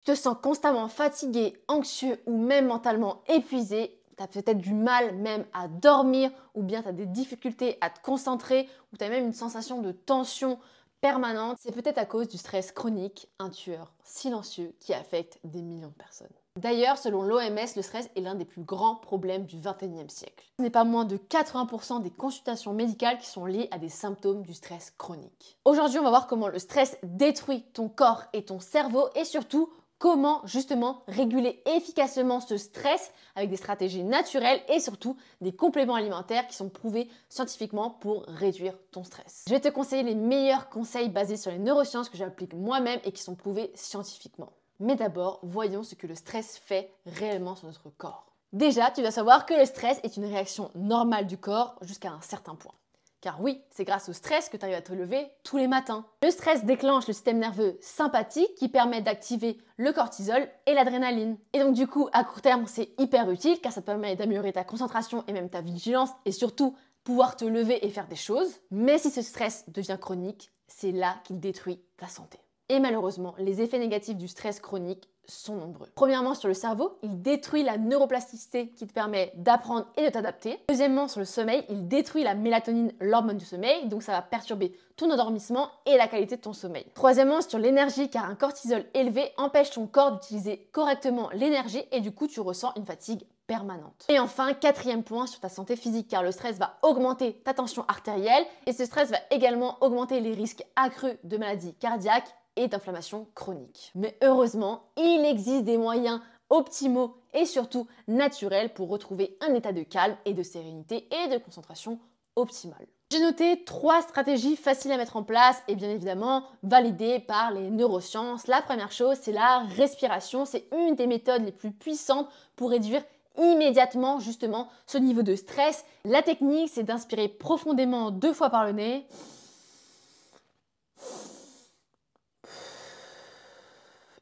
Tu te sens constamment fatigué, anxieux ou même mentalement épuisé, tu as peut-être du mal même à dormir ou bien tu as des difficultés à te concentrer ou tu as même une sensation de tension permanente, c'est peut-être à cause du stress chronique, un tueur silencieux qui affecte des millions de personnes. D'ailleurs, selon l'OMS, le stress est l'un des plus grands problèmes du XXIe siècle. Ce n'est pas moins de 80% des consultations médicales qui sont liées à des symptômes du stress chronique. Aujourd'hui, on va voir comment le stress détruit ton corps et ton cerveau et surtout comment justement réguler efficacement ce stress avec des stratégies naturelles et surtout des compléments alimentaires qui sont prouvés scientifiquement pour réduire ton stress. Je vais te conseiller les meilleurs conseils basés sur les neurosciences que j'applique moi-même et qui sont prouvés scientifiquement. Mais d'abord, voyons ce que le stress fait réellement sur notre corps. Déjà, tu vas savoir que le stress est une réaction normale du corps jusqu'à un certain point. Car oui, c'est grâce au stress que tu arrives à te lever tous les matins. Le stress déclenche le système nerveux sympathique qui permet d'activer le cortisol et l'adrénaline. Et donc du coup, à court terme, c'est hyper utile car ça te permet d'améliorer ta concentration et même ta vigilance et surtout pouvoir te lever et faire des choses. Mais si ce stress devient chronique, c'est là qu'il détruit ta santé. Et malheureusement, les effets négatifs du stress chronique sont nombreux. Premièrement, sur le cerveau, il détruit la neuroplasticité qui te permet d'apprendre et de t'adapter. Deuxièmement, sur le sommeil, il détruit la mélatonine, l'hormone du sommeil, donc ça va perturber ton endormissement et la qualité de ton sommeil. Troisièmement, sur l'énergie, car un cortisol élevé empêche ton corps d'utiliser correctement l'énergie et du coup, tu ressens une fatigue permanente. Et enfin, quatrième point sur ta santé physique, car le stress va augmenter ta tension artérielle et ce stress va également augmenter les risques accrus de maladies cardiaques et d'inflammation chronique. Mais heureusement, il existe des moyens optimaux et surtout naturels pour retrouver un état de calme et de sérénité et de concentration optimale. J'ai noté 3 stratégies faciles à mettre en place et bien évidemment validées par les neurosciences. La première chose, c'est la respiration. C'est une des méthodes les plus puissantes pour réduire immédiatement justement ce niveau de stress. La technique, c'est d'inspirer profondément 2 fois par le nez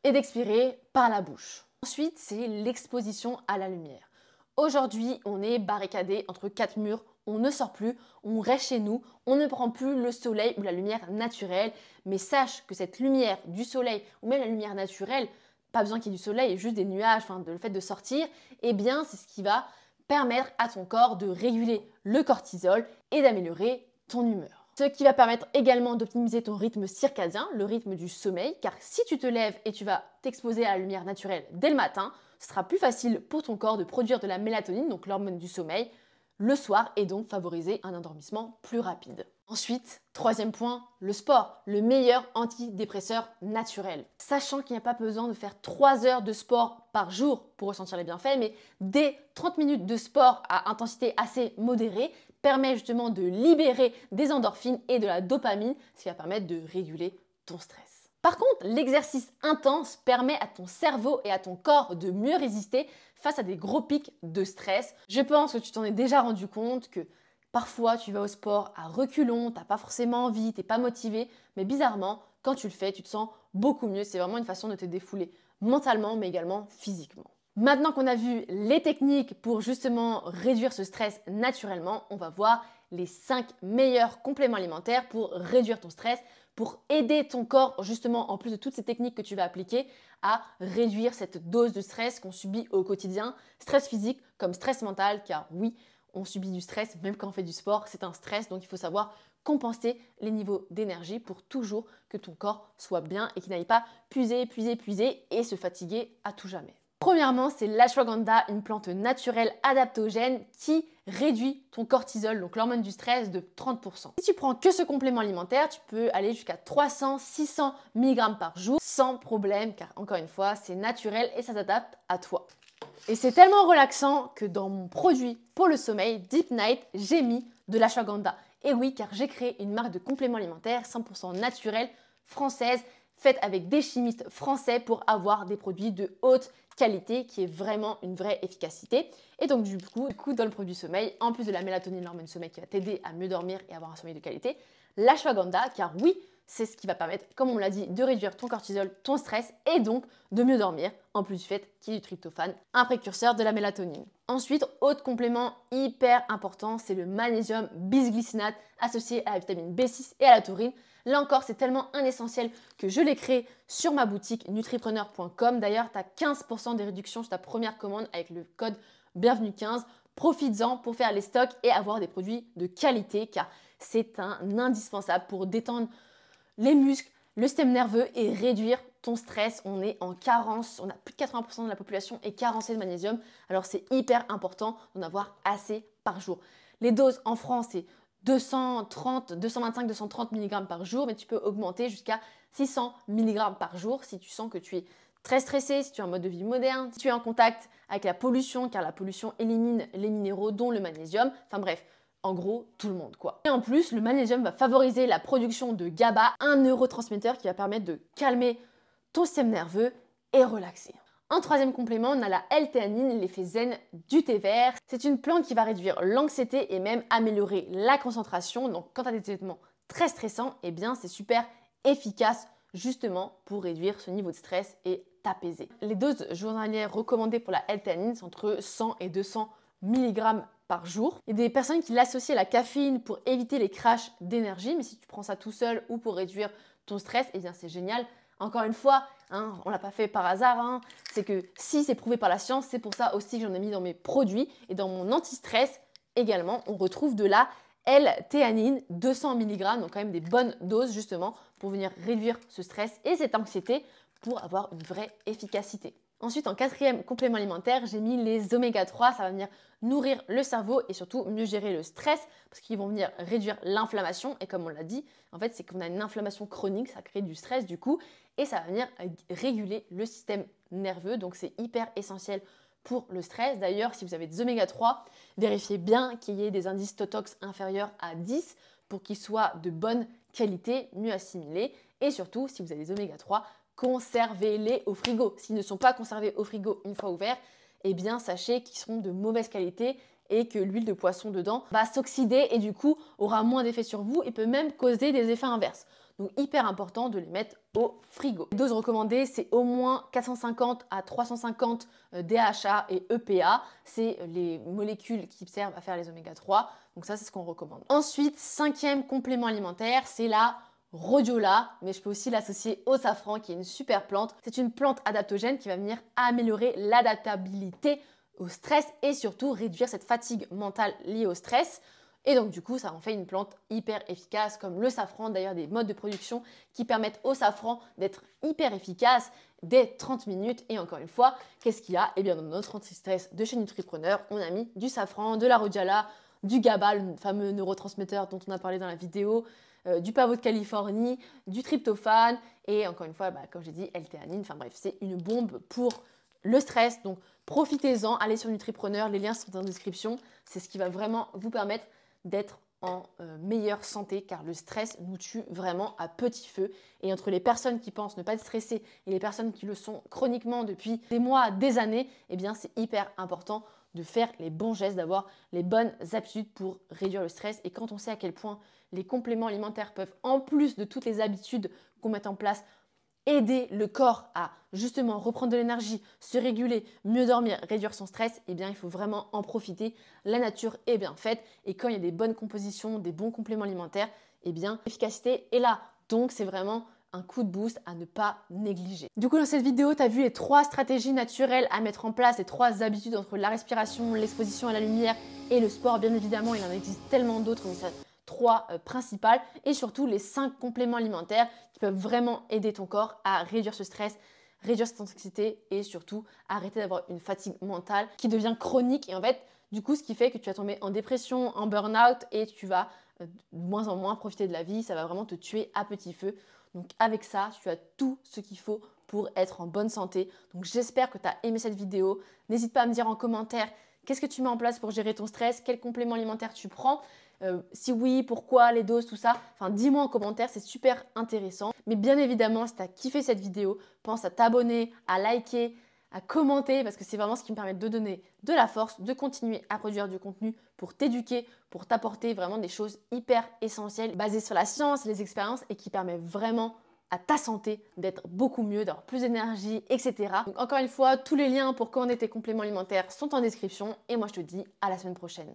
et d'expirer par la bouche. Ensuite, c'est l'exposition à la lumière. Aujourd'hui, on est barricadé entre 4 murs, on ne sort plus, on reste chez nous, on ne prend plus le soleil ou la lumière naturelle, mais sache que cette lumière du soleil ou même la lumière naturelle, pas besoin qu'il y ait du soleil, juste des nuages, le fait de sortir, eh bien c'est ce qui va permettre à ton corps de réguler le cortisol et d'améliorer ton humeur. Ce qui va permettre également d'optimiser ton rythme circadien, le rythme du sommeil, car si tu te lèves et tu vas t'exposer à la lumière naturelle dès le matin, ce sera plus facile pour ton corps de produire de la mélatonine, donc l'hormone du sommeil, le soir et donc favoriser un endormissement plus rapide. Ensuite, troisième point, le sport, le meilleur antidépresseur naturel. Sachant qu'il n'y a pas besoin de faire 3 heures de sport par jour pour ressentir les bienfaits, mais dès 30 minutes de sport à intensité assez modérée permet justement de libérer des endorphines et de la dopamine, ce qui va permettre de réguler ton stress. Par contre, l'exercice intense permet à ton cerveau et à ton corps de mieux résister face à des gros pics de stress. Je pense que tu t'en es déjà rendu compte que parfois tu vas au sport à reculons, t'as pas forcément envie, t'es pas motivé, mais bizarrement, quand tu le fais, tu te sens beaucoup mieux. C'est vraiment une façon de te défouler mentalement, mais également physiquement. Maintenant qu'on a vu les techniques pour justement réduire ce stress naturellement, on va voir les 5 meilleurs compléments alimentaires pour réduire ton stress, pour aider ton corps justement, en plus de toutes ces techniques que tu vas appliquer, à réduire cette dose de stress qu'on subit au quotidien, stress physique comme stress mental, car oui, on subit du stress, même quand on fait du sport, c'est un stress, donc il faut savoir compenser les niveaux d'énergie pour toujours que ton corps soit bien et qu'il n'aille pas puiser et se fatiguer à tout jamais. Premièrement, c'est l'ashwagandha, une plante naturelle adaptogène qui réduit ton cortisol, donc l'hormone du stress, de 30%. Si tu prends que ce complément alimentaire, tu peux aller jusqu'à 300-600 mg par jour sans problème, car encore une fois, c'est naturel et ça s'adapte à toi. Et c'est tellement relaxant que dans mon produit pour le sommeil, Deep Night, j'ai mis de l'ashwagandha. Et oui, car j'ai créé une marque de compléments alimentaires 100% naturelle, française, faite avec des chimistes français pour avoir des produits de haute qualité qui est vraiment une vraie efficacité. Et donc du coup dans le produit sommeil, en plus de la mélatonine, l'hormone sommeil qui va t'aider à mieux dormir et avoir un sommeil de qualité, l'ashwagandha, car oui, c'est ce qui va permettre, comme on l'a dit, de réduire ton cortisol, ton stress et donc de mieux dormir, en plus du fait qu'il y ait du tryptophane, un précurseur de la mélatonine. Ensuite, autre complément hyper important, c'est le magnésium bisglycinate associé à la vitamine B6 et à la taurine. Là encore, c'est tellement un essentiel que je l'ai créé sur ma boutique nutripreneur.com. D'ailleurs, tu as 15% de réduction sur ta première commande avec le code bienvenue15. Profites-en pour faire les stocks et avoir des produits de qualité car c'est un indispensable pour détendre les muscles, le système nerveux et réduire ton stress. On est en carence, on a plus de 80% de la population est carencée de magnésium. Alors c'est hyper important d'en avoir assez par jour. Les doses en France, c'est 230, 225, 230 mg par jour, mais tu peux augmenter jusqu'à 600 mg par jour si tu sens que tu es très stressé, si tu es en mode de vie moderne, si tu es en contact avec la pollution, car la pollution élimine les minéraux, dont le magnésium. Enfin bref, en gros, tout le monde quoi. Et en plus, le magnésium va favoriser la production de GABA, un neurotransmetteur qui va permettre de calmer ton système nerveux et relaxer. En troisième complément, on a la L-théanine, l'effet zen du thé vert. C'est une plante qui va réduire l'anxiété et même améliorer la concentration. Donc quand tu as des événements très stressants, eh bien c'est super efficace justement pour réduire ce niveau de stress et t'apaiser. Les doses journalières recommandées pour la L-théanine sont entre 100 et 200 mg par jour. Il y a des personnes qui l'associent à la caféine pour éviter les crashs d'énergie, mais si tu prends ça tout seul ou pour réduire ton stress, eh bien c'est génial. Encore une fois, on ne l'a pas fait par hasard, c'est que si c'est prouvé par la science, c'est pour ça aussi que j'en ai mis dans mes produits et dans mon anti-stress également, on retrouve de la L-théanine, 200 mg, donc quand même des bonnes doses justement pour venir réduire ce stress et cette anxiété pour avoir une vraie efficacité. Ensuite, en quatrième complément alimentaire, j'ai mis les oméga 3. Ça va venir nourrir le cerveau et surtout mieux gérer le stress parce qu'ils vont venir réduire l'inflammation. Et comme on l'a dit, en fait, c'est qu'on a une inflammation chronique, ça crée du stress du coup et ça va venir réguler le système nerveux. Donc, c'est hyper essentiel pour le stress. D'ailleurs, si vous avez des oméga 3, vérifiez bien qu'il y ait des indices Totox inférieurs à 10 pour qu'ils soient de bonne qualité, mieux assimilés. Et surtout, si vous avez des oméga 3, conservez-les au frigo. S'ils ne sont pas conservés au frigo une fois ouverts, eh bien sachez qu'ils seront de mauvaise qualité et que l'huile de poisson dedans va s'oxyder et du coup aura moins d'effet sur vous et peut même causer des effets inverses. Donc hyper important de les mettre au frigo. Les doses recommandées, c'est au moins 450 à 350 DHA et EPA. C'est les molécules qui servent à faire les oméga 3. Donc ça, c'est ce qu'on recommande. Ensuite, cinquième complément alimentaire, c'est la rhodiola, mais je peux aussi l'associer au safran qui est une super plante. C'est une plante adaptogène qui va venir améliorer l'adaptabilité au stress et surtout réduire cette fatigue mentale liée au stress. Et donc du coup, ça en fait une plante hyper efficace comme le safran. D'ailleurs, des modes de production qui permettent au safran d'être hyper efficace dès 30 minutes. Et encore une fois, qu'est-ce qu'il y a? Eh bien, dans notre anti-stress de chez Nutripreneur, on a mis du safran, de la rhodiola, du GABA, le fameux neurotransmetteur dont on a parlé dans la vidéo, du pavot de Californie, du tryptophane et encore une fois, comme j'ai dit, L-théanine. Enfin bref, c'est une bombe pour le stress. Donc profitez-en, allez sur Nutripreneur, les liens sont en description. C'est ce qui va vraiment vous permettre d'être en meilleure santé car le stress nous tue vraiment à petit feu. Et entre les personnes qui pensent ne pas être stressées et les personnes qui le sont chroniquement depuis des mois, des années, eh bien c'est hyper important de faire les bons gestes, d'avoir les bonnes habitudes pour réduire le stress. Et quand on sait à quel point les compléments alimentaires peuvent, en plus de toutes les habitudes qu'on met en place, aider le corps à justement reprendre de l'énergie, se réguler, mieux dormir, réduire son stress, eh bien il faut vraiment en profiter. La nature est bien faite et quand il y a des bonnes compositions, des bons compléments alimentaires, eh bien l'efficacité est là. Donc c'est vraiment un coup de boost à ne pas négliger. Du coup, dans cette vidéo, tu as vu les 3 stratégies naturelles à mettre en place, les 3 habitudes entre la respiration, l'exposition à la lumière et le sport. Bien évidemment, il en existe tellement d'autres, mais ça 3 principales et surtout les 5 compléments alimentaires qui peuvent vraiment aider ton corps à réduire ce stress, réduire cette anxiété et surtout arrêter d'avoir une fatigue mentale qui devient chronique et en fait du coup ce qui fait que tu vas tomber en dépression, en burn-out et tu vas de moins en moins profiter de la vie, ça va vraiment te tuer à petit feu. Donc avec ça, tu as tout ce qu'il faut pour être en bonne santé. Donc j'espère que tu as aimé cette vidéo. N'hésite pas à me dire en commentaire qu'est-ce que tu mets en place pour gérer ton stress, quel complément alimentaire tu prends. Si oui, pourquoi, les doses, tout ça. Enfin, dis-moi en commentaire, c'est super intéressant. Mais bien évidemment, si tu as kiffé cette vidéo, pense à t'abonner, à liker, à commenter parce que c'est vraiment ce qui me permet de donner de la force, de continuer à produire du contenu pour t'éduquer, pour t'apporter vraiment des choses hyper essentielles basées sur la science, les expériences et qui permet vraiment à ta santé d'être beaucoup mieux, d'avoir plus d'énergie, etc. Donc encore une fois, tous les liens pour commander tes compléments alimentaires sont en description et moi je te dis à la semaine prochaine.